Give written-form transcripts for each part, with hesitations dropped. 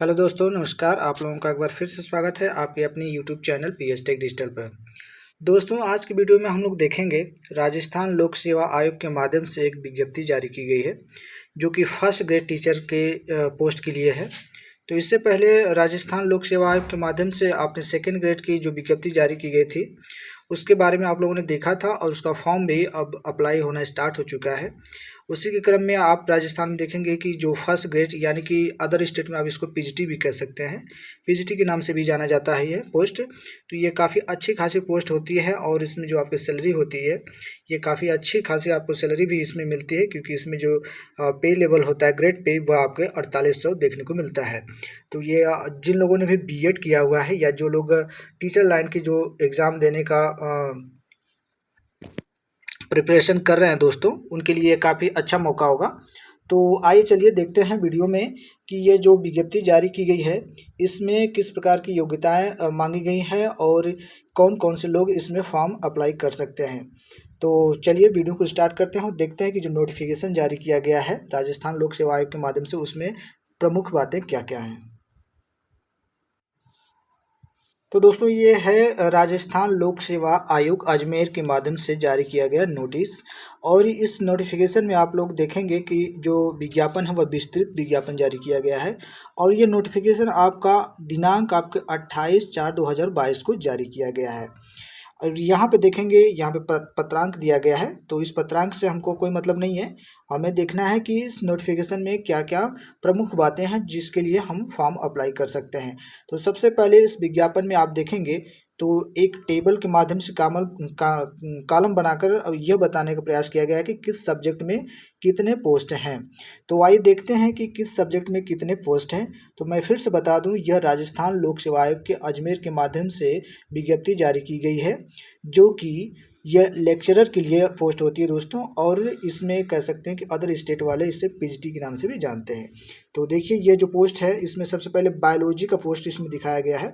Hello दोस्तों, नमस्कार। आप लोगों का एक बार फिर से स्वागत है आपके अपने YouTube channel PS tech digital पर। दोस्तों, आज की वीडियो में हम लोग देखेंगे राजस्थान लोक सेवा आयोग के माध्यम से एक विज्ञप्ति जारी की गई है जो कि फर्स्ट ग्रेड टीचर के पोस्ट के लिए है। तो इससे पहले राजस्थान लोक सेवा आयोग के माध्यम से आपने सेकेंड ग्रेड की जो विज्ञप्ति जारी की गई थी उसके बारे में आप लोगों ने देखा था और उसका फॉर्म भी अब अप्लाई होना स्टार्ट हो चुका है। उसी के क्रम में आप राजस्थान में देखेंगे कि जो फर्स्ट ग्रेड यानी कि अदर स्टेट में आप इसको पीजीटी भी कह सकते हैं, पीजीटी के नाम से भी जाना जाता है ये पोस्ट। तो ये काफ़ी अच्छी खासी पोस्ट होती है और इसमें जो आपकी सैलरी होती है ये काफ़ी अच्छी खासी आपको सैलरी भी इसमें मिलती है, क्योंकि इसमें जो पे लेवल होता है ग्रेड पे वह आपके 4800 देखने को मिलता है। तो ये जिन लोगों ने भी बीएड किया हुआ है या जो लोग टीचर लाइन की जो एग्ज़ाम देने का प्रिपरेशन कर रहे हैं दोस्तों, उनके लिए काफ़ी अच्छा मौका होगा। तो आइए चलिए देखते हैं वीडियो में कि ये जो विज्ञप्ति जारी की गई है इसमें किस प्रकार की योग्यताएं मांगी गई हैं और कौन कौन से लोग इसमें फॉर्म अप्लाई कर सकते हैं। तो चलिए वीडियो को स्टार्ट करते हैं और देखते हैं कि जो नोटिफिकेशन जारी किया गया है राजस्थान लोक सेवा आयोग के माध्यम से उसमें प्रमुख बातें क्या क्या हैं। तो दोस्तों, ये है राजस्थान लोक सेवा आयोग अजमेर के माध्यम से जारी किया गया नोटिस। और इस नोटिफिकेशन में आप लोग देखेंगे कि जो विज्ञापन है वह विस्तृत विज्ञापन जारी किया गया है और ये नोटिफिकेशन आपका दिनांक आपके 28/4/2022 को जारी किया गया है। और यहाँ पे देखेंगे, यहाँ पे पत्रांक दिया गया है, तो इस पत्रांक से हमको कोई मतलब नहीं है। हमें देखना है कि इस नोटिफिकेशन में क्या क्या प्रमुख बातें हैं जिसके लिए हम फॉर्म अप्लाई कर सकते हैं। तो सबसे पहले इस विज्ञापन में आप देखेंगे तो एक टेबल के माध्यम से कॉलम बनाकर अब यह बताने का प्रयास किया गया है कि किस सब्जेक्ट में कितने पोस्ट हैं। तो आइए देखते हैं कि किस सब्जेक्ट में कितने पोस्ट हैं। तो मैं फिर से बता दूं, यह राजस्थान लोक सेवा आयोग के अजमेर के माध्यम से विज्ञप्ति जारी की गई है जो कि यह लेक्चरर के लिए पोस्ट होती है दोस्तों, और इसमें कह सकते हैं कि अदर स्टेट वाले इसे पीजीटी के नाम से भी जानते हैं। तो देखिए, ये जो पोस्ट है इसमें सबसे पहले बायोलॉजी का पोस्ट इसमें दिखाया गया है।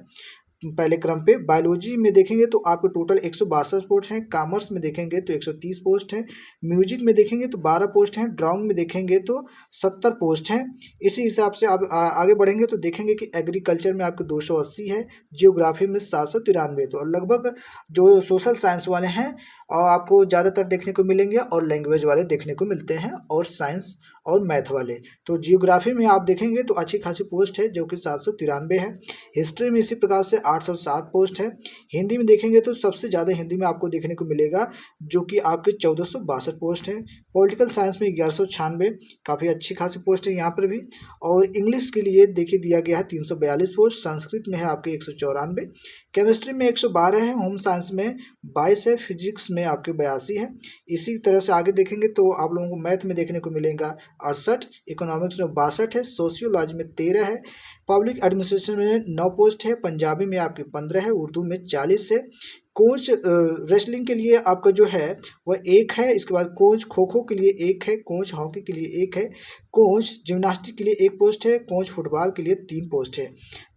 पहले क्रम पे बायोलॉजी में देखेंगे तो आपको टोटल 162 पोस्ट हैं। कॉमर्स में देखेंगे तो 130 पोस्ट हैं। म्यूजिक में देखेंगे तो 12 पोस्ट हैं। ड्राइंग में देखेंगे तो 70 पोस्ट हैं। इसी हिसाब से आप आगे बढ़ेंगे तो देखेंगे कि एग्रीकल्चर में आपके 280 है, जियोग्राफी में 793। तो लगभग जो सोशल साइंस वाले हैं और आपको ज़्यादातर देखने को मिलेंगे और लैंग्वेज वाले देखने को मिलते हैं और साइंस और मैथ वाले। तो जियोग्राफी में आप देखेंगे तो अच्छी खासी पोस्ट है जो कि 793 है। हिस्ट्री में इसी प्रकार से 807 पोस्ट है। हिंदी में देखेंगे तो सबसे ज़्यादा हिंदी में आपको देखने को मिलेगा जो कि आपके 1462 पोस्ट है। पॉलिटिकल साइंस में 1196, काफ़ी अच्छी खासी पोस्ट है यहाँ पर भी। और इंग्लिश के लिए देखिए दिया गया है 342 पोस्ट। संस्कृत में है आपके 194। केमिस्ट्री में 112 है। होम साइंस में 22 है। फिजिक्स में आपके 82 है। इसी तरह से आगे देखेंगे तो आप लोगों को मैथ में देखने को मिलेगा 68, इकोनॉमिक्स में 62 है, सोशियोलॉजी में 13 है, पब्लिक एडमिनिस्ट्रेशन में 9 पोस्ट है, पंजाबी में आपके 15 है, उर्दू में 40 है। कोच रेसलिंग के लिए आपका जो है वह 1 है। इसके बाद कोच खो खो के लिए 1 है, कोच हॉकी के लिए 1 है, कोच जिम्नास्टिक के लिए 1 पोस्ट है, कोच फुटबॉल के लिए 3 पोस्ट है।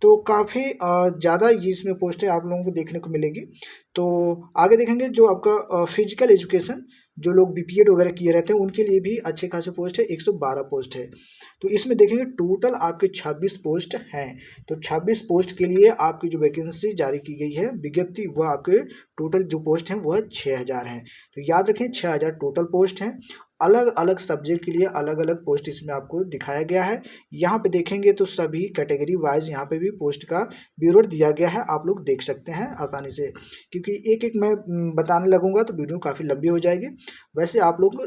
तो काफ़ी ज़्यादा ये इसमें पोस्ट है आप लोगों को देखने को मिलेगी। तो आगे देखेंगे जो आपका फिजिकल एजुकेशन, जो लोग बीपीएड वगैरह किए रहते हैं उनके लिए भी अच्छे खासे पोस्ट है, 112 पोस्ट है। तो इसमें देखेंगे टोटल आपके 26 पोस्ट हैं। तो 26 पोस्ट के लिए आपकी जो वैकेंसी जारी की गई है विज्ञप्ति, वह आपके टोटल जो पोस्ट हैं वह 6000 हैं। तो याद रखें 6000 टोटल पोस्ट हैं। अलग अलग सब्जेक्ट के लिए अलग अलग पोस्ट इसमें आपको दिखाया गया है। यहाँ पे देखेंगे तो सभी कैटेगरी वाइज यहाँ पे भी पोस्ट का ब्यूरो दिया गया है, आप लोग देख सकते हैं आसानी से, क्योंकि एक एक मैं बताने लगूंगा तो वीडियो काफ़ी लंबी हो जाएगी। वैसे आप लोग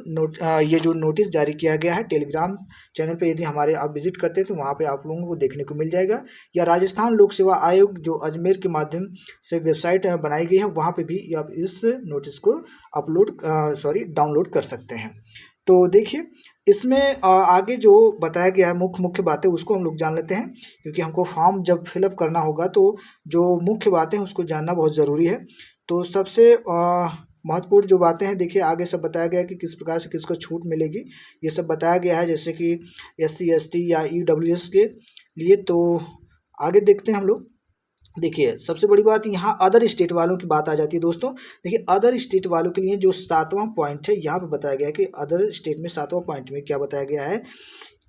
ये जो नोटिस जारी किया गया है टेलीग्राम चैनल पे यदि हमारे आप विजिट करते हैं तो वहाँ पे आप लोगों को देखने को मिल जाएगा, या राजस्थान लोक सेवा आयोग जो अजमेर के माध्यम से वेबसाइट बनाई गई है वहाँ पे भी आप इस नोटिस को डाउनलोड कर सकते हैं। तो देखिए, इसमें आगे जो बताया गया है मुख्य मुख्य बातें उसको हम लोग जान लेते हैं, क्योंकि हमको फॉर्म जब फिलअप करना होगा तो जो मुख्य बातें हैं उसको जानना बहुत ज़रूरी है। तो सबसे महत्वपूर्ण जो बातें हैं, देखिए आगे सब बताया गया है कि किस प्रकार से किसको छूट मिलेगी, ये सब बताया गया है, जैसे कि SC ST या EWS के लिए। तो आगे देखते हैं हम लोग। देखिए, सबसे बड़ी बात यहाँ अदर स्टेट वालों की बात आ जाती है दोस्तों। देखिए, अदर स्टेट वालों के लिए जो 7वां पॉइंट है यहाँ पे बताया गया है कि अदर स्टेट में 7वां पॉइंट में क्या बताया गया है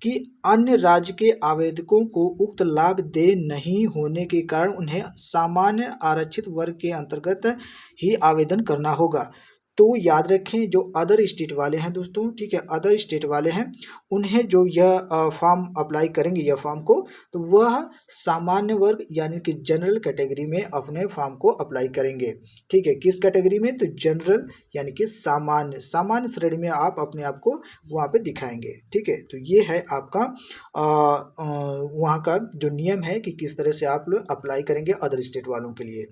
कि अन्य राज्य के आवेदकों को उक्त लाभ दे नहीं होने के कारण उन्हें सामान्य आरक्षित वर्ग के अंतर्गत ही आवेदन करना होगा। तो याद रखें, जो अदर स्टेट वाले हैं दोस्तों, ठीक है, अदर स्टेट वाले हैं, उन्हें जो यह फॉर्म अप्लाई करेंगे, यह फॉर्म को, तो वह सामान्य वर्ग यानी कि जनरल कैटेगरी में अपने फॉर्म को अप्लाई करेंगे। ठीक है, किस कैटेगरी में? तो जनरल यानी कि सामान्य सामान्य श्रेणी में आप अपने आप को वहाँ पे दिखाएंगे। ठीक है, तो ये है आपका वहाँ का जो नियम है कि किस तरह से आप लोग अप्लाई करेंगे अदर स्टेट वालों के लिए।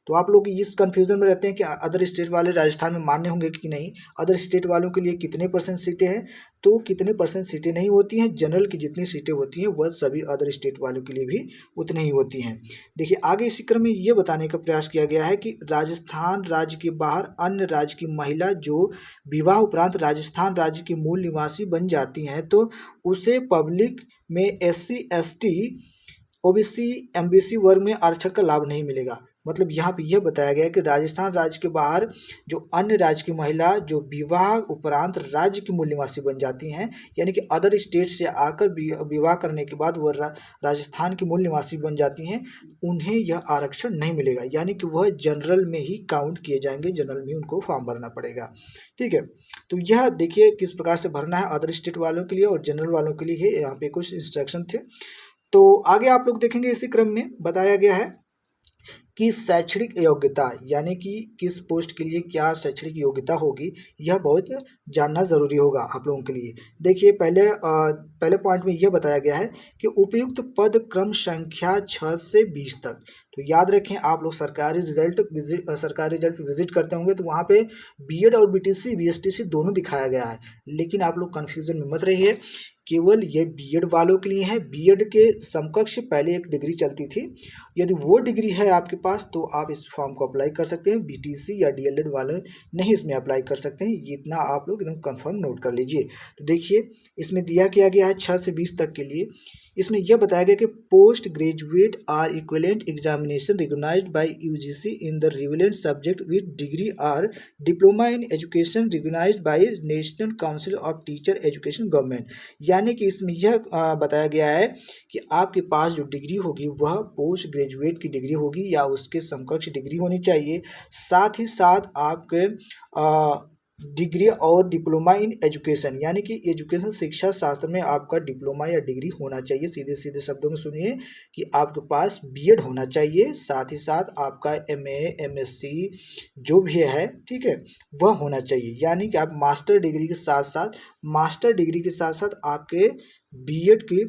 तो आप लोग इस कंफ्यूजन में रहते हैं कि अदर स्टेट वाले राजस्थान में मान्य होंगे कि नहीं, अदर स्टेट वालों के लिए कितने % सीटें हैं, तो कितने % सीटें नहीं होती हैं, जनरल की जितनी सीटें होती हैं वह सभी अदर स्टेट वालों के लिए भी उतनी ही होती हैं। देखिए आगे इसी क्रम में ये बताने का प्रयास किया गया है कि राजस्थान राज्य के बाहर अन्य राज्य की महिला जो विवाह उपरांत राजस्थान राज्य की मूल निवासी बन जाती हैं, तो उसे पब्लिक में SC ST OBC MBC वर्ग में आरक्षण का लाभ नहीं मिलेगा। मतलब यहाँ पे यह बताया गया है कि राजस्थान राज्य के बाहर जो अन्य राज्य की महिला जो विवाह उपरांत राज्य की मूल निवासी बन जाती हैं, यानी कि अदर स्टेट से आकर विवाह करने के बाद वह राजस्थान की मूल निवासी बन जाती हैं, उन्हें यह आरक्षण नहीं मिलेगा, यानी कि वह जनरल में ही काउंट किए जाएंगे, जनरल में उनको फॉर्म भरना पड़ेगा। ठीक है, तो यह देखिए किस प्रकार से भरना है अदर स्टेट वालों के लिए और जनरल वालों के लिए, यहाँ पे कुछ इंस्ट्रक्शन थे। तो आगे आप लोग देखेंगे इसी क्रम में बताया गया है कि शैक्षणिक योग्यता यानी कि किस पोस्ट के लिए क्या शैक्षणिक योग्यता होगी, यह बहुत जानना ज़रूरी होगा आप लोगों के लिए। देखिए पहले पॉइंट में यह बताया गया है कि उपयुक्त पद क्रम संख्या 6 से 20 तक। तो याद रखें, आप लोग सरकारी रिजल्ट विजिट करते होंगे तो वहाँ पे बीएड और बीटीसी बीएसटीसी दोनों दिखाया गया है, लेकिन आप लोग कन्फ्यूजन में मत रहिए, केवल ये बीएड वालों के लिए है। बीएड के समकक्ष पहले एक डिग्री चलती थी, यदि वो डिग्री है आपके पास तो आप इस फॉर्म को अप्लाई कर सकते हैं। बीटीसी या डीएलएड वाले नहीं इसमें अप्लाई कर सकते हैं, ये इतना आप लोग एकदम कंफर्म नोट कर लीजिए। तो देखिए इसमें दिया किया गया है 6 से 20 तक के लिए। इसमें यह बताया गया कि post graduate or equivalent examination recognised by UGC in the relevant subject with degree or diploma in education recognised by national council of teacher education government. यानी कि इसमें यह बताया गया है कि आपके पास जो डिग्री होगी वह पोस्ट ग्रेजुएट की डिग्री होगी या उसके समकक्ष डिग्री होनी चाहिए। साथ ही साथ आपके डिग्री और डिप्लोमा इन एजुकेशन यानी कि एजुकेशन शिक्षा शास्त्र में आपका डिप्लोमा या डिग्री होना चाहिए। सीधे सीधे शब्दों में सुनिए कि आपके पास बीएड होना चाहिए, साथ ही साथ आपका एमए एमएससी जो भी है, ठीक है, वह होना चाहिए। यानी कि आप मास्टर डिग्री के साथ साथ आपके बीएड की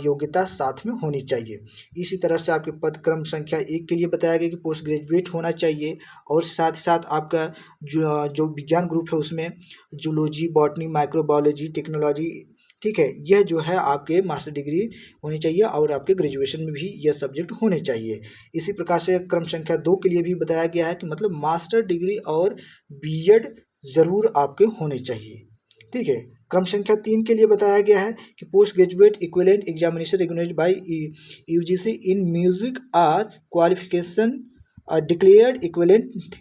योग्यता साथ में होनी चाहिए। इसी तरह से आपके पद क्रम संख्या 1 के लिए बताया गया कि पोस्ट ग्रेजुएट होना चाहिए, और साथ ही साथ आपका जो विज्ञान ग्रुप है उसमें जूलॉजी, बॉटनी, माइक्रोबायोलॉजी, टेक्नोलॉजी, ठीक है, यह जो है आपके मास्टर डिग्री होनी चाहिए और आपके ग्रेजुएशन में भी यह सब्जेक्ट होने चाहिए। इसी प्रकार से क्रम संख्या 2 के लिए भी बताया गया है कि मतलब मास्टर डिग्री और बीएड ज़रूर आपके होने चाहिए। ठीक है, क्रम संख्या 3 के लिए बताया गया है कि post graduate equivalent examination recognised by UGC in music or qualification declared equivalent.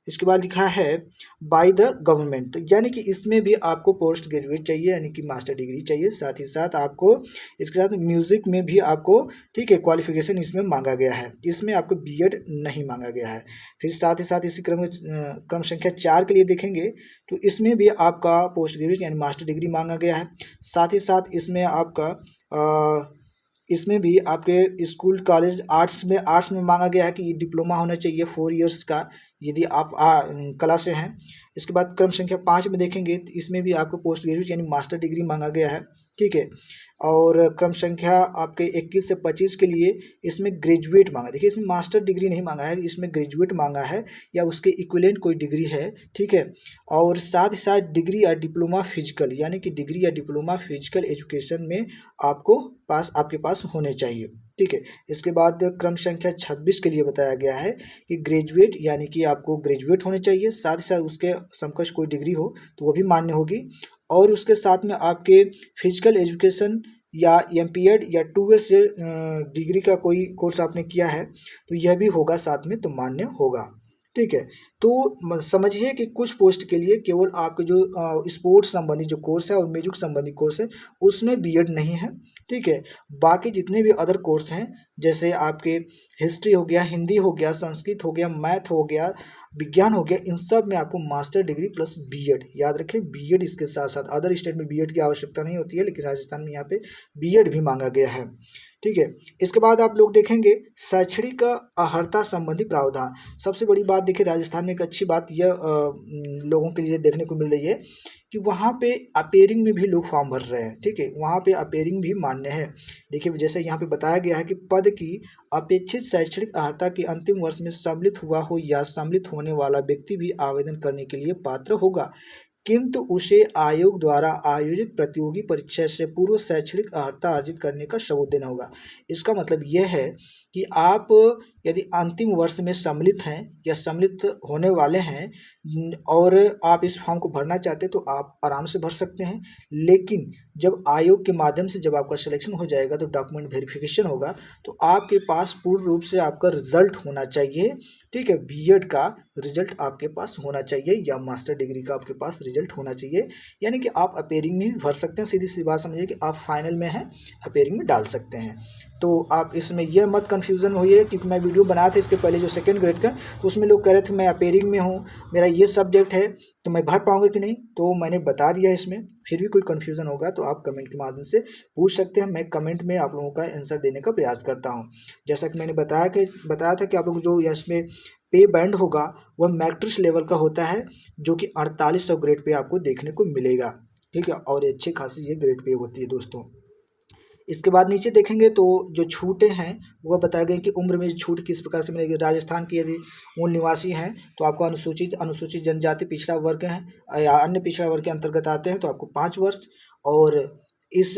इसके बाद लिखा है बाय द गवर्नमेंट। तो यानी कि इसमें भी आपको पोस्ट ग्रेजुएट चाहिए, यानी कि मास्टर डिग्री चाहिए। साथ ही साथ आपको इसके साथ म्यूजिक में भी आपको, ठीक है, क्वालिफिकेशन इसमें मांगा गया है, इसमें आपको बीएड नहीं मांगा गया है। फिर साथ ही साथ इसी क्रम संख्या 4 के लिए देखेंगे तो इसमें भी आपका पोस्ट ग्रेजुएट यानी मास्टर डिग्री मांगा गया है। साथ ही साथ इसमें भी आपके स्कूल कॉलेज आर्ट्स में मांगा गया है कि ये डिप्लोमा होना चाहिए 4 इयर्स का, यदि आप कला से हैं। इसके बाद क्रम संख्या 5 में देखेंगे तो इसमें भी आपको पोस्ट ग्रेजुएट यानी मास्टर डिग्री मांगा गया है, ठीक है। और क्रम संख्या आपके 21 से 25 के लिए इसमें ग्रेजुएट मांगा, देखिए इसमें मास्टर डिग्री नहीं मांगा है, इसमें ग्रेजुएट मांगा है या उसके इक्विवेलेंट कोई डिग्री है, ठीक है। और साथ ही साथ डिग्री या डिप्लोमा फिजिकल, यानी कि डिग्री या डिप्लोमा फिजिकल एजुकेशन में आपके पास होने चाहिए, ठीक है। इसके बाद क्रम संख्या 26 के लिए बताया गया है कि ग्रेजुएट यानी कि आपको ग्रेजुएट होने चाहिए, साथ ही साथ उसके समकक्ष कोई डिग्री हो तो वो भी मान्य होगी, और उसके साथ में आपके फिजिकल एजुकेशन या एमपीएड या 2 इयर्स से डिग्री का कोई कोर्स आपने किया है तो यह भी होगा साथ में, तो मान्य होगा, ठीक है। तो समझिए कि कुछ पोस्ट के लिए केवल आपके जो स्पोर्ट्स संबंधी जो कोर्स है और म्यूजिक संबंधी कोर्स है उसमें बीएड नहीं है, ठीक है। बाकी जितने भी अदर कोर्स हैं जैसे आपके हिस्ट्री हो गया, हिंदी हो गया, संस्कृत हो गया, मैथ हो गया, विज्ञान हो गया, इन सब में आपको मास्टर डिग्री प्लस बीएड, याद रखें बीएड इसके साथ साथ, अदर स्टेट में बीएड की आवश्यकता नहीं होती है लेकिन राजस्थान में यहाँ पे बीएड भी मांगा गया है, ठीक है। इसके बाद आप लोग देखेंगे शैक्षणिक अर्हता संबंधी प्रावधान। सबसे बड़ी बात देखिए राजस्थान में एक अच्छी बात यह लोगों के लिए देखने को मिल रही है कि वहाँ पे अपेयरिंग में भी लोग फॉर्म भर रहे हैं, ठीक है। वहाँ पे अपेयरिंग भी मान्य है। देखिए जैसे यहाँ पे बताया गया है कि पद की अपेक्षित शैक्षणिक अर्हता के अंतिम वर्ष में सम्मिलित हुआ हो या सम्मिलित होने वाला व्यक्ति भी आवेदन करने के लिए पात्र होगा, किंतु उसे आयोग द्वारा आयोजित प्रतियोगी परीक्षा से पूर्व शैक्षणिक अर्हता अर्जित करने का सबूत देना होगा। इसका मतलब यह है कि आप यदि अंतिम वर्ष में सम्मिलित हैं या सम्मिलित होने वाले हैं और आप इस फॉर्म को भरना चाहते हैं तो आप आराम से भर सकते हैं, लेकिन जब आयोग के माध्यम से जब आपका सिलेक्शन हो जाएगा तो डॉक्यूमेंट वेरिफिकेशन होगा तो आपके पास पूर्ण रूप से आपका रिजल्ट होना चाहिए, ठीक है। बीएड का रिजल्ट आपके पास होना चाहिए या मास्टर डिग्री का आपके पास रिजल्ट होना चाहिए, यानी कि आप अपेयरिंग में भर सकते हैं। सीधी सी बात समझिए कि आप फाइनल में हैं, अपेयरिंग में डाल सकते हैं। तो आप इसमें यह मत कन्फ्यूज़न होइए, क्योंकि मैं वीडियो बनाया था इसके पहले जो सेकंड ग्रेड का, तो उसमें लोग कह रहे थे मैं अपेयरिंग में हूँ, मेरा ये सब्जेक्ट है तो मैं भर पाऊँगा कि नहीं, तो मैंने बता दिया इसमें। फिर भी कोई कन्फ्यूज़न होगा तो आप कमेंट के माध्यम से पूछ सकते हैं, मैं कमेंट में आप लोगों का आंसर देने का प्रयास करता हूँ। जैसा कि मैंने बताया था कि आप लोग जो इसमें पे बैंड होगा वह मैट्रिक्स लेवल का होता है, जो कि 4800 ग्रेड पे आपको देखने को मिलेगा, ठीक है। और अच्छी खासी ये ग्रेड पे होती है दोस्तों। इसके बाद नीचे देखेंगे तो जो छूटें हैं वह बताए गए कि उम्र में छूट किस प्रकार से मिलेगी। राजस्थान के यदि मूल निवासी हैं तो आपको अनुसूचित जनजाति पिछड़ा वर्ग है या अन्य पिछड़ा वर्ग के अंतर्गत आते हैं तो आपको 5 वर्ष, और इस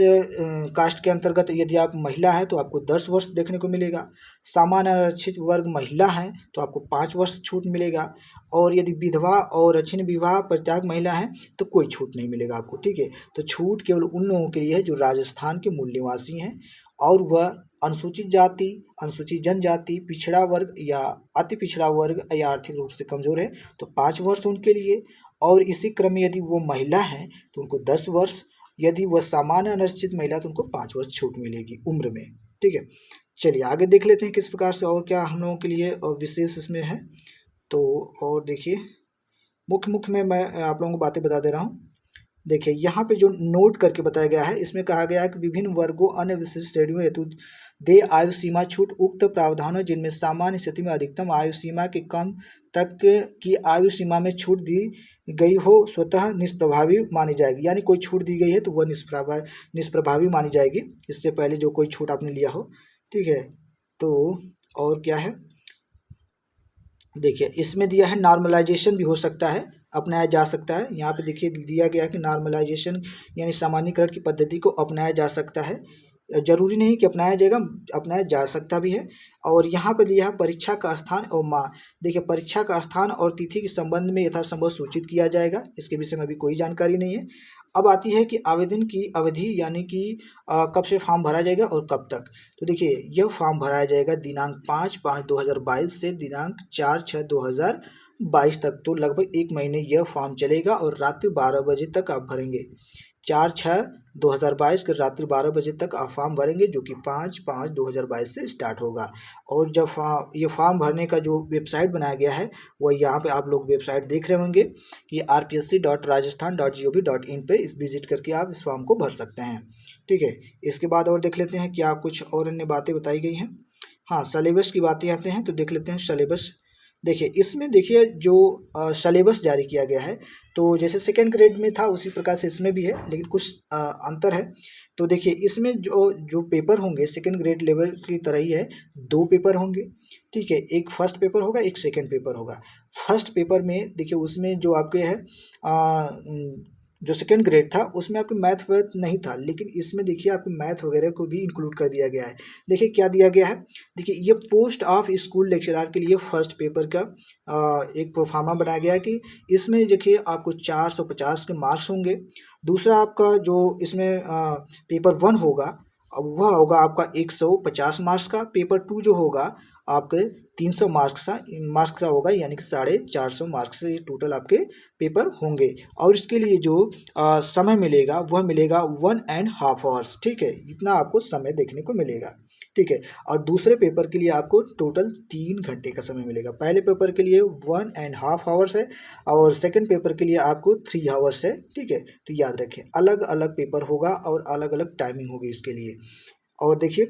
कास्ट के अंतर्गत यदि आप महिला है तो आपको 10 वर्ष देखने को मिलेगा। सामान्य आरक्षित वर्ग महिला है तो आपको 5 वर्ष छूट मिलेगा, और यदि विधवा और अछिन्न विवाह परित्याग महिला है तो कोई छूट नहीं मिलेगा आपको, ठीक है। तो छूट केवल उन लोगों के लिए है जो राजस्थान के मूल निवासी हैं और वह अनुसूचित जाति, अनुसूचित जनजाति, पिछड़ा वर्ग या अति पिछड़ा वर्ग या आर्थिक रूप से कमजोर है तो 5 वर्ष उनके लिए, और इसी क्रम में यदि वो महिला है तो उनको 10 वर्ष, यदि वह सामान्य अनिश्चित महिला तो उनको 5 वर्ष छूट मिलेगी उम्र में, ठीक है। चलिए आगे देख लेते हैं किस प्रकार से और क्या हम लोगों के लिए विशेष इसमें है। तो और देखिए मुख्य में मैं आप लोगों को बातें बता दे रहा हूँ। देखिए यहाँ पे जो नोट करके बताया गया है इसमें कहा गया है कि विभिन्न वर्गों अन्य विशिष्ट श्रेणियों हेतु दे आयु सीमा छूट उक्त प्रावधानों जिनमें सामान्य स्थिति में अधिकतम आयु सीमा के कम तक की आयु सीमा में छूट दी गई हो स्वतः निष्प्रभावी मानी जाएगी, यानी कोई छूट दी गई है तो वह निष्प्रभावी मानी जाएगी, इससे पहले जो कोई छूट आपने लिया हो, ठीक है। तो और क्या है देखिए इसमें दिया है नॉर्मलाइजेशन भी हो सकता है, अपनाया जा सकता है। यहाँ पे देखिए दिया गया है कि नॉर्मलाइजेशन यानी सामान्यीकरण की पद्धति को अपनाया जा सकता है, जरूरी नहीं कि अपनाया जाएगा, अपनाया जा सकता भी है। और यहाँ पे दिया है परीक्षा का स्थान और माह। देखिए परीक्षा का स्थान और तिथि के संबंध में यथासंभव सूचित किया जाएगा, इसके विषय में अभी कोई जानकारी नहीं है। अब आती है कि आवेदन की अवधि, यानी कि कब से फॉर्म भरा जाएगा और कब तक। तो देखिए यह फॉर्म भराया जाएगा दिनांक 5/5/2022 से दिनांक 4/6/2022 तक, तो लगभग 1 महीने यह फॉर्म चलेगा और रात्रि 12 बजे तक आप भरेंगे। 4/6/2022 के रात्रि 12 बजे तक आप फॉर्म भरेंगे, जो कि 5/5/2022 से स्टार्ट होगा। और जब ये फॉर्म भरने का जो वेबसाइट बनाया गया है वह यहाँ पे आप लोग वेबसाइट देख रहे होंगे कि rpsc.rajasthan.gov.in पे इस विजिट करके आप इस फॉर्म को भर सकते हैं, ठीक है। इसके बाद और देख लेते हैं क्या कुछ और अन्य बातें बताई गई हैं। हाँ, सिलेबस की बातें आते हैं तो देख लेते हैं सिलेबस। देखिए इसमें देखिए जो सिलेबस जारी किया गया है तो जैसे सेकेंड ग्रेड में था उसी प्रकार से इसमें भी है, लेकिन कुछ अंतर है। तो देखिए इसमें जो पेपर होंगे सेकेंड ग्रेड लेवल की तरह ही है, 2 पेपर होंगे, ठीक है। एक फर्स्ट पेपर होगा, एक सेकेंड पेपर होगा। फर्स्ट पेपर में देखिए उसमें जो आपके है जो सेकेंड ग्रेड था उसमें आपके मैथ वैथ नहीं था, लेकिन इसमें देखिए आपके मैथ वगैरह को भी इंक्लूड कर दिया गया है। देखिए क्या दिया गया है, देखिए ये पोस्ट ऑफ स्कूल लेक्चरर के लिए फर्स्ट पेपर का एक प्रोफार्मा बनाया गया है कि इसमें देखिए आपको 450 के मार्क्स होंगे। दूसरा आपका जो इसमें पेपर 1 होगा, अब वह होगा आपका 150 मार्क्स का। पेपर 2 जो होगा आपके 300 मार्क्स का होगा, यानी कि 450 मार्क्स से टोटल आपके पेपर होंगे। और इसके लिए जो समय मिलेगा वह मिलेगा 1.5 आवर्स, ठीक है, इतना आपको समय देखने को मिलेगा, ठीक है। और दूसरे पेपर के लिए आपको टोटल 3 घंटे का समय मिलेगा। पहले पेपर के लिए 1.5 आवर्स है और सेकंड पेपर के लिए आपको 3 आवर्स है, ठीक है। तो याद रखें, अलग अलग पेपर होगा और अलग अलग टाइमिंग होगी इसके लिए। और देखिए,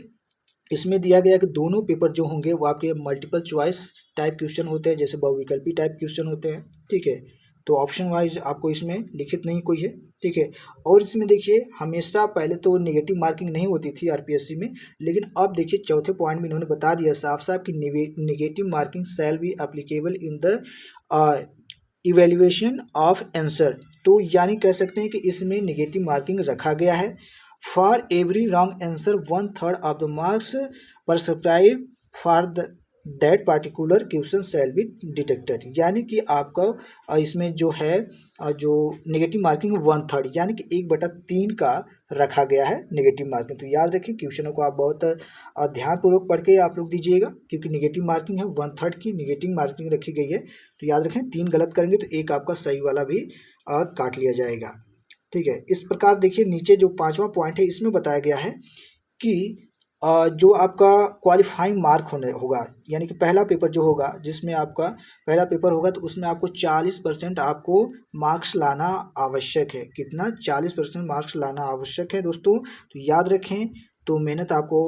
इसमें दिया गया कि दोनों पेपर जो होंगे वो आपके मल्टीपल चॉइस टाइप क्वेश्चन होते हैं, जैसे बहुविकल्पी टाइप क्वेश्चन होते हैं, ठीक है। तो ऑप्शन वाइज आपको इसमें लिखित नहीं कोई है, ठीक है। और इसमें देखिए, हमेशा पहले तो नेगेटिव मार्किंग नहीं होती थी आरपीएससी में, लेकिन अब देखिए चौथे पॉइंट में इन्होंने बता दिया साफ साफ कि negative marking shall be applicable in the evaluation of answer. तो यानी कह सकते हैं कि इसमें नेगेटिव मार्किंग रखा गया है। For every wrong answer 1/3 of the marks prescribe for that particular question shall be detected. यानी कि आपका इसमें जो है जो नेगेटिव मार्किंग 1/3 यानी कि 1/3 का रखा गया है नेगेटिव मार्किंग। तो याद रखिए, क्वेश्चनों को आप बहुत ध्यानपूर्वक पढ़ के आप लोग दीजिएगा, क्योंकि नेगेटिव मार्किंग है, 1/3 की नेगेटिव मार्किंग रखी गई है। तो याद रखें, 3 गलत करेंगे तो एक आपका सही वाला भी काट लिया जाएगा, ठीक है। इस प्रकार देखिए, नीचे जो 5वां पॉइंट है इसमें बताया गया है कि जो आपका क्वालिफाइंग मार्क होगा, यानी कि पहला पेपर जो होगा, जिसमें आपका पहला पेपर होगा तो उसमें आपको 40% आपको मार्क्स लाना आवश्यक है। कितना? 40% मार्क्स लाना आवश्यक है दोस्तों। तो याद रखें, तो मेहनत आपको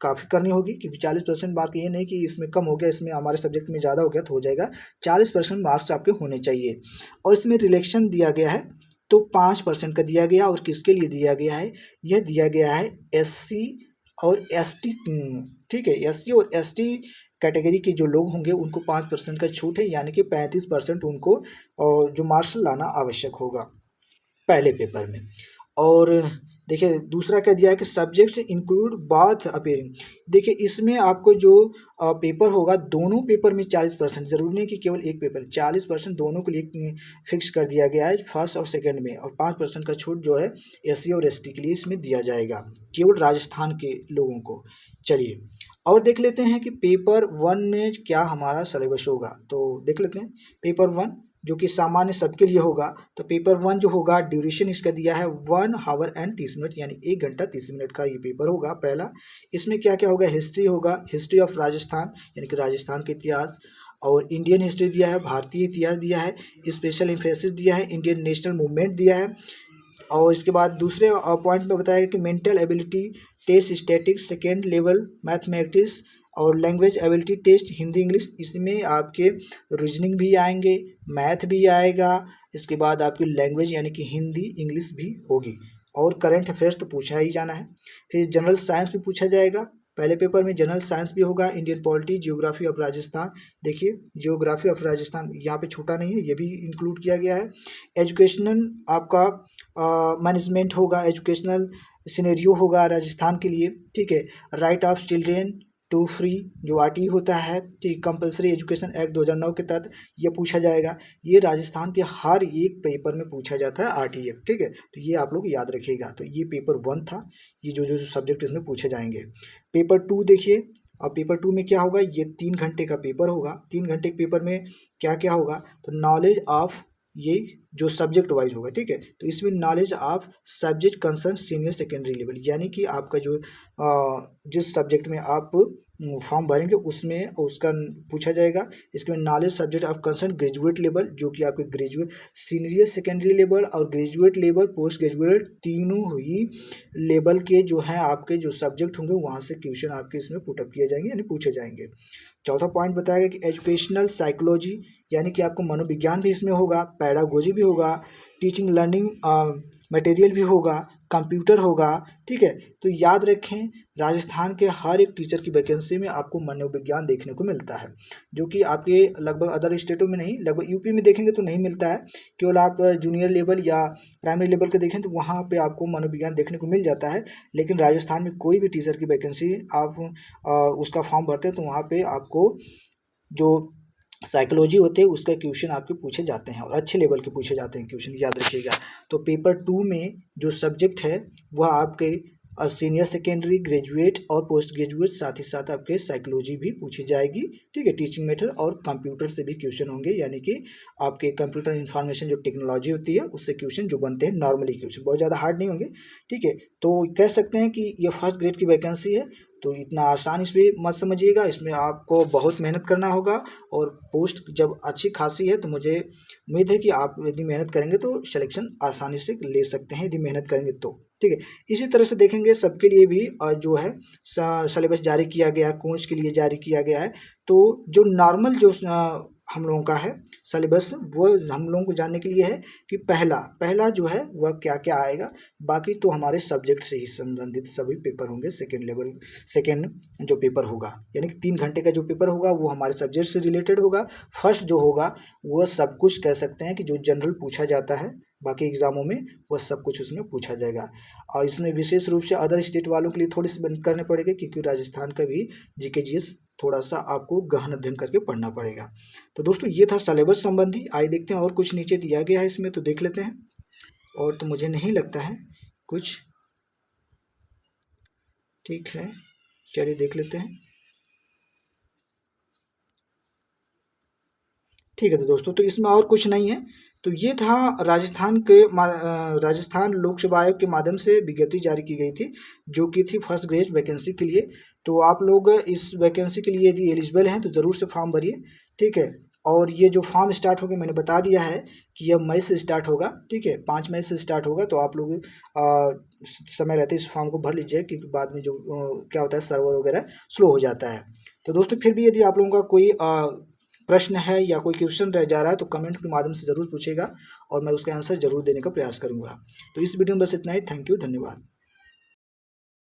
काफ़ी करनी होगी, क्योंकि 40% मार्क ये नहीं कि इसमें कम हो गया, इसमें हमारे सब्जेक्ट में ज़्यादा हो गया तो हो जाएगा। 40% मार्क्स आपके होने चाहिए। और इसमें रिलेक्शन दिया गया है तो 5% का दिया गया। और किसके लिए दिया गया है? यह दिया गया है एससी और एसटी, ठीक है। एससी और एसटी कैटेगरी के जो लोग होंगे उनको 5% का छूट है, यानी कि 35% उनको जो मार्क्स लाना आवश्यक होगा पहले पेपर में। और देखिए, दूसरा क्या दिया है कि सब्जेक्ट्स इंक्लूड बाथ अपीयरिंग। देखिए, इसमें आपको जो पेपर होगा, दोनों पेपर में 40%, जरूरी नहीं कि केवल एक पेपर, 40% दोनों के लिए फिक्स कर दिया गया है, फर्स्ट और सेकंड में। और 5% का छूट जो है एससी और एसटी के लिए इसमें दिया जाएगा, केवल राजस्थान के लोगों को। चलिए, और देख लेते हैं कि पेपर 1 में क्या हमारा सिलेबस होगा। तो देख लेते हैं पेपर 1 जो कि सामान्य सबके लिए होगा। तो पेपर 1 जो होगा, ड्यूरेशन इसका दिया है 1 आवर एंड 30 मिनट, यानी 1 घंटा 30 मिनट का ये पेपर होगा पहला। इसमें क्या क्या होगा? हिस्ट्री होगा, हिस्ट्री ऑफ राजस्थान, यानी कि राजस्थान के इतिहास। और इंडियन हिस्ट्री दिया है, भारतीय इतिहास दिया है, स्पेशल इम्फेसिस दिया है, इंडियन नेशनल मूवमेंट दिया है। और इसके बाद दूसरे पॉइंट में बताया गया कि mental ability test, statics, second level mathematics और language ability test, Hindi English. इसमें आपके रीजनिंग भी आएंगे, मैथ भी आएगा, इसके बाद आपकी लैंग्वेज यानी कि हिंदी इंग्लिश भी होगी। और करंट अफेयर्स तो पूछा ही जाना है। फिर जनरल साइंस भी पूछा जाएगा, पहले पेपर में जनरल साइंस भी होगा। Indian polity, geography of Rajasthan, देखिए जियोग्राफी ऑफ राजस्थान यहाँ पे छूटा नहीं है, ये भी इंक्लूड किया गया है। एजुकेशनल आपका मैनेजमेंट होगा, एजुकेशनल सिनेरियो होगा राजस्थान के लिए, ठीक है। Right of children to free जो आरटी होता है, ठीक, कंपलसरी एजुकेशन एक्ट 2009 के तहत ये पूछा जाएगा। ये राजस्थान के हर एक पेपर में पूछा जाता है आरटी एक्ट, ठीक है। तो ये आप लोग याद रखिएगा। तो ये पेपर 1 था, ये जो जो सब्जेक्ट इसमें पूछे जाएंगे। पेपर 2 देखिए, अब पेपर 2 में क्या होगा? ये 3 घंटे का पेपर होगा। 3 घंटे के पेपर में क्या क्या होगा? तो नॉलेज ऑफ, ये जो सब्जेक्ट वाइज होगा, ठीक है। तो इसमें knowledge of subject concern senior secondary level, यानी कि आपका जो जिस सब्जेक्ट में आप फॉर्म भरेंगे उसमें उसका पूछा जाएगा। इसमें knowledge subject of concern graduate level, जो कि आपके ग्रेजुएट सीनियर सेकेंडरी लेवल और ग्रेजुएट लेवल, पोस्ट ग्रेजुएट, तीनों ही लेवल के जो हैं आपके जो सब्जेक्ट होंगे वहाँ से क्वेश्चन आपके इसमें पुटअप किए जाएंगे, यानी पूछे जाएंगे। चौथा पॉइंट बताया गया कि एजुकेशनल साइकोलॉजी, यानी कि आपको मनोविज्ञान भी इसमें होगा, पैडागोजी भी होगा, टीचिंग लर्निंग मटेरियल भी होगा, कंप्यूटर होगा, ठीक है। तो याद रखें, राजस्थान के हर एक टीचर की वैकेंसी में आपको मनोविज्ञान देखने को मिलता है, जो कि आपके लगभग अदर स्टेटों में नहीं, लगभग यूपी में देखेंगे तो नहीं मिलता है। केवल आप जूनियर लेवल या प्राइमरी लेवल के देखें तो वहाँ पे आपको मनोविज्ञान देखने को मिल जाता है। लेकिन राजस्थान में कोई भी टीचर की वैकेंसी आप उसका फॉर्म भरते हैं तो वहाँ पे आपको जो साइकोलॉजी होते हैं उसका क्वेश्चन आपके पूछे जाते हैं, और अच्छे लेवल के पूछे जाते हैं क्वेश्चन, याद रखिएगा। तो पेपर 2 में जो सब्जेक्ट है वह आपके सीनियर सेकेंडरी, ग्रेजुएट और पोस्ट ग्रेजुएट, साथ ही साथ आपके साइकोलॉजी भी पूछी जाएगी, ठीक है। टीचिंग मेथड और कंप्यूटर से भी क्वेश्चन होंगे, यानी कि आपके कंप्यूटर इंफॉर्मेशन जो टेक्नोलॉजी होती है उससे क्वेश्चन जो बनते हैं, नॉर्मली क्वेश्चन, बहुत ज़्यादा हार्ड नहीं होंगे, ठीक है। तो कह सकते हैं कि ये फर्स्ट ग्रेड की वैकेंसी है, तो इतना आसान इसमें मत समझिएगा, इसमें आपको बहुत मेहनत करना होगा। और पोस्ट जब अच्छी खासी है तो मुझे उम्मीद है कि आप यदि मेहनत करेंगे तो सिलेक्शन आसानी से ले सकते हैं, यदि मेहनत करेंगे तो, ठीक है। इसी तरह से देखेंगे सबके लिए भी जो है सिलेबस जारी किया गया है, कोच के लिए जारी किया गया है। तो जो नॉर्मल जो हम लोगों का है सिलेबस, वो हम लोगों को जानने के लिए है कि पहला जो है वह क्या क्या आएगा। बाकी तो हमारे सब्जेक्ट से ही संबंधित सभी पेपर होंगे। सेकेंड जो पेपर होगा, यानी कि 3 घंटे का जो पेपर होगा वो हमारे सब्जेक्ट से रिलेटेड होगा। फर्स्ट जो होगा वो सब कुछ कह सकते हैं कि जो जनरल पूछा जाता है बाकी एग्जामों में, वह सब कुछ उसमें पूछा जाएगा। और इसमें विशेष रूप से अदर स्टेट वालों के लिए थोड़ी सी मेहनत करने पड़ेगी, क्योंकि राजस्थान का भी जीके जीएस थोड़ा सा आपको गहन अध्ययन करके पढ़ना पड़ेगा। तो दोस्तों ये था सिलेबस संबंधी। आइए देखते हैं और कुछ नीचे दिया गया है इसमें, तो देख लेते हैं। और तो मुझे नहीं लगता है कुछ, ठीक है, चलिए देख लेते हैं। ठीक है तो दोस्तों, तो इसमें और कुछ नहीं है। तो ये था राजस्थान लोक सेवा आयोग के माध्यम से विज्ञप्ति जारी की गई थी, जो कि थी फर्स्ट ग्रेड वैकेंसी के लिए। तो आप लोग इस वैकेंसी के लिए यदि एलिजिबल हैं तो ज़रूर से फॉर्म भरिए, ठीक है। और ये जो फॉर्म स्टार्ट होगा, मैंने बता दिया है कि यह मई से स्टार्ट होगा, ठीक है, 5 मई से स्टार्ट होगा। तो आप लोग समय रहते इस फॉर्म को भर लीजिए, क्योंकि बाद में जो क्या होता है सर्वर वगैरह स्लो हो जाता है। तो दोस्तों फिर भी यदि आप लोगों का कोई प्रश्न है या कोई क्वेश्चन रह जा रहा है तो कमेंट के माध्यम से ज़रूर पूछेगा, और मैं उसका आंसर ज़रूर देने का प्रयास करूंगा। तो इस वीडियो में बस इतना ही। थैंक यू, धन्यवाद।